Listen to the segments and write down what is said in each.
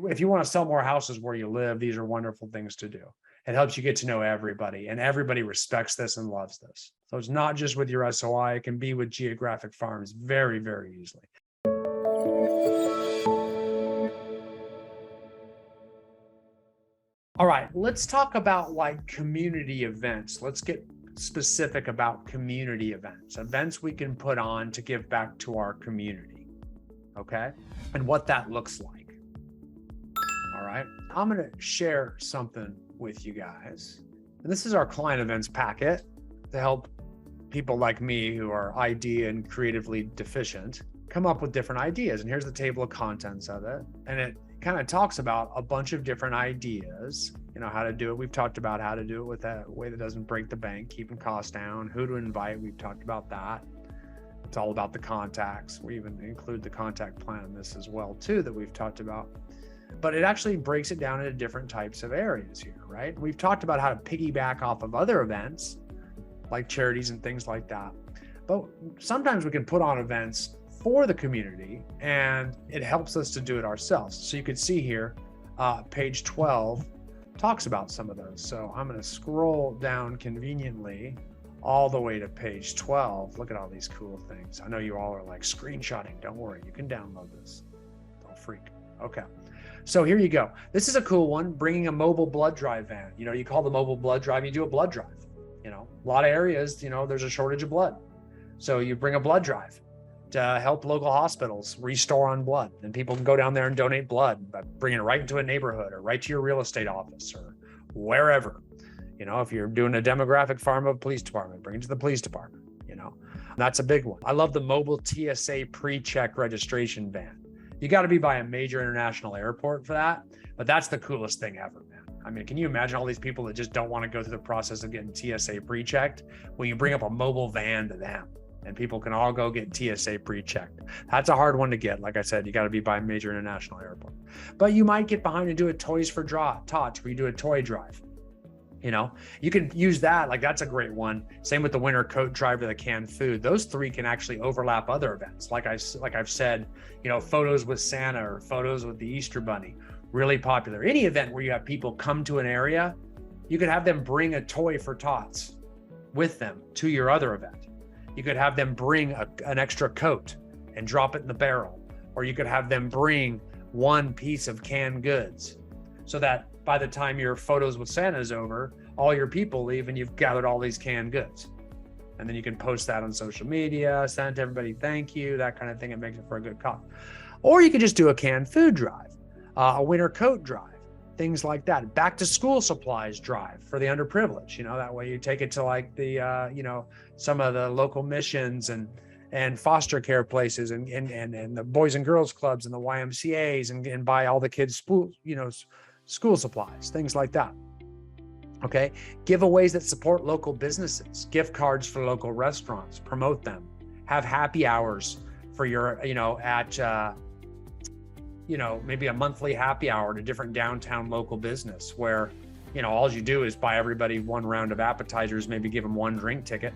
if you want to sell more houses where you live, these are wonderful things to do. It helps you get to know everybody, and everybody respects this and loves this. So it's not just with your SOI, it can be with geographic farms very, very easily. All right, let's talk about like community events. Let's get specific about community events we can put on to give back to our community, okay? And what that looks like. All right, I'm gonna share something with you guys. And this is our client events packet to help people like me who are idea and creatively deficient come up with different ideas. And here's the table of contents of it. And it kind of talks about a bunch of different ideas, you know, how to do it. We've talked about how to do it with a way that doesn't break the bank, keeping costs down, who to invite. We've talked about that. It's all about the contacts. We even include the contact plan in this as well too, that we've talked about. But it actually breaks it down into different types of areas here, right? We've talked about how to piggyback off of other events like charities and things like that. But sometimes we can put on events for the community, and it helps us to do it ourselves. So you can see here, page 12 talks about some of those. So I'm going to scroll down conveniently all the way to page 12. Look at all these cool things. I know you all are like screenshotting. Don't worry, you can download this. Don't freak. Okay. So here you go. This is a cool one, bringing a mobile blood drive van. You know, you call the mobile blood drive, you do a blood drive. You know, a lot of areas, you know, there's a shortage of blood. So you bring a blood drive to help local hospitals restore on blood, and people can go down there and donate blood by bringing it right into a neighborhood or right to your real estate office or wherever. You know, if you're doing a demographic farm of a police department, bring it to the police department, you know, that's a big one. I love the mobile TSA pre-check registration van. You got to be by a major international airport for that, but that's the coolest thing ever, man. I mean, can you imagine all these people that just don't want to go through the process of getting TSA pre-checked? Well, you bring up a mobile van to them, and people can all go get TSA pre-checked. That's a hard one to get. Like I said, you got to be by a major international airport. But you might get behind and do a Toys for Tots, where you do a toy drive. You know, you can use that. Like, that's a great one. Same with the winter coat drive to the canned food. Those three can actually overlap other events. Like I've said, you know, photos with Santa or photos with the Easter Bunny, really popular. Any event where you have people come to an area, you could have them bring a toy for tots with them to your other event. You could have them bring an extra coat and drop it in the barrel, or you could have them bring one piece of canned goods, so that by the time your photos with Santa is over, all your people leave and you've gathered all these canned goods. And then you can post that on social media, send it to everybody, thank you, that kind of thing. It makes it for a good cause. Or you could just do a canned food drive, a winter coat drive, things like that. Back to school supplies drive for the underprivileged. You know, that way you take it to like the, you know, some of the local missions and foster care places and the Boys and Girls Clubs and the YMCAs and buy all the kids' school supplies, things like that. Okay. Giveaways that support local businesses, gift cards for local restaurants, promote them, have happy hours for your, you know, at, you know, maybe a monthly happy hour at a different downtown local business where, you know, all you do is buy everybody one round of appetizers, maybe give them one drink ticket,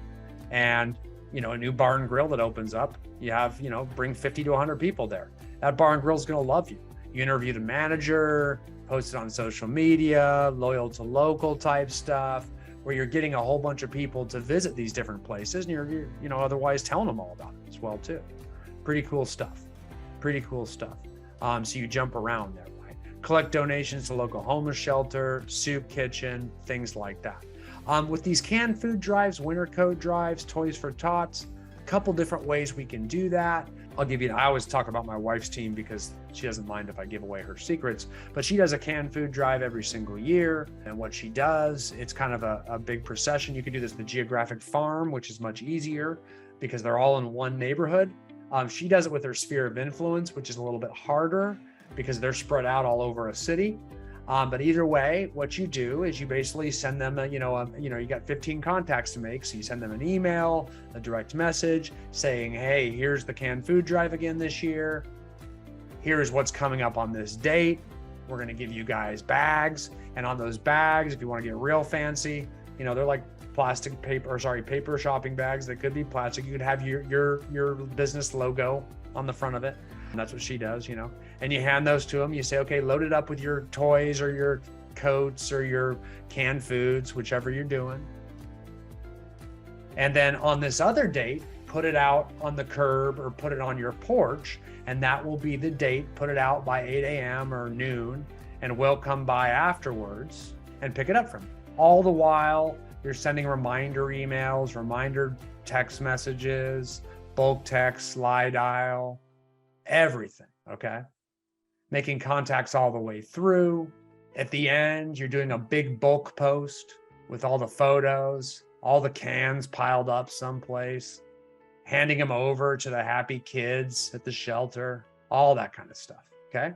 and, you know, a new bar and grill that opens up, you have, you know, bring 50 to 100 people there. That bar and grill is going to love you. You interview the manager, post it on social media, loyal to local type stuff, where you're getting a whole bunch of people to visit these different places, and you're you know, otherwise telling them all about it as well too. Pretty cool stuff. Pretty cool stuff. So you jump around there, right? Collect donations to local homeless shelter, soup kitchen, things like that. With these canned food drives, winter coat drives, Toys for Tots, a couple different ways we can do that. I always talk about my wife's team because she doesn't mind if I give away her secrets, but she does a canned food drive every single year. And what she does, it's kind of a big procession. You can do this in the geographic farm, which is much easier because they're all in one neighborhood. She does it with her sphere of influence, which is a little bit harder because they're spread out all over a city. But either way, what you do is you basically send them you got 15 contacts to make. So you send them an email, a direct message saying, hey, here's the canned food drive again this year. Here's what's coming up on this date. We're going to give you guys bags. And on those bags, if you want to get real fancy, you know, they're like paper shopping bags that could be plastic. You could have your business logo on the front of it. And that's what she does, you know. and you hand those to them. You say, okay, load it up with your toys or your coats or your canned foods, whichever you're doing. And then on this other date, put it out on the curb or put it on your porch. And that will be the date. Put it out by 8 a.m. or noon, and we'll come by afterwards and pick it up from you. All the while, you're sending reminder emails, reminder text messages, bulk text, slide dial, everything, okay? Making contacts all the way through. At the end, you're doing a big bulk post with all the photos, all the cans piled up someplace, handing them over to the happy kids at the shelter, all that kind of stuff, okay?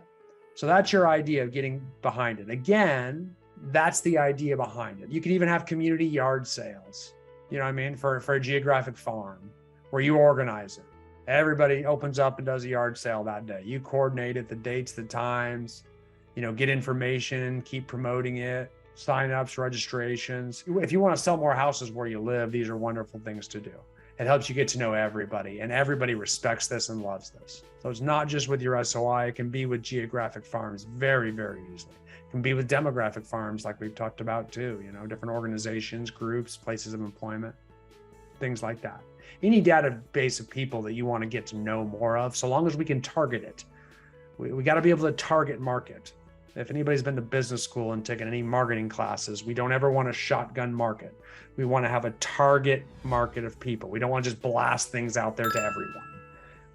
So that's your idea of getting behind it. Again, that's the idea behind it. You could even have community yard sales, you know what I mean, for a geographic farm where you organize it. Everybody opens up and does a yard sale that day. You coordinate it, the dates, the times, you know, get information, keep promoting it, signups, registrations. If you want to sell more houses where you live, these are wonderful things to do. It helps you get to know everybody, and everybody respects this and loves this. So it's not just with your SOI, it can be with geographic farms very, very easily. It can be with demographic farms like we've talked about too, you know, different organizations, groups, places of employment, things like that. Any database of people that you want to get to know more of, so long as we can target it. We got to be able to target market. If anybody's been to business school and taken any marketing classes, we don't ever want a shotgun market. We want to have a target market of people. We don't want to just blast things out there to everyone.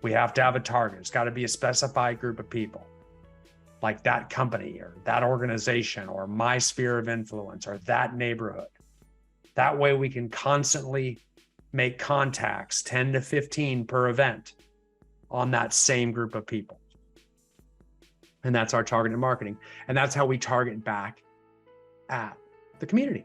We have to have a target. It's got to be a specified group of people, like that company or that organization or my sphere of influence or that neighborhood. That way we can constantly make contacts, 10 to 15 per event on that same group of people. And that's our targeted marketing. And that's how we target back at the community.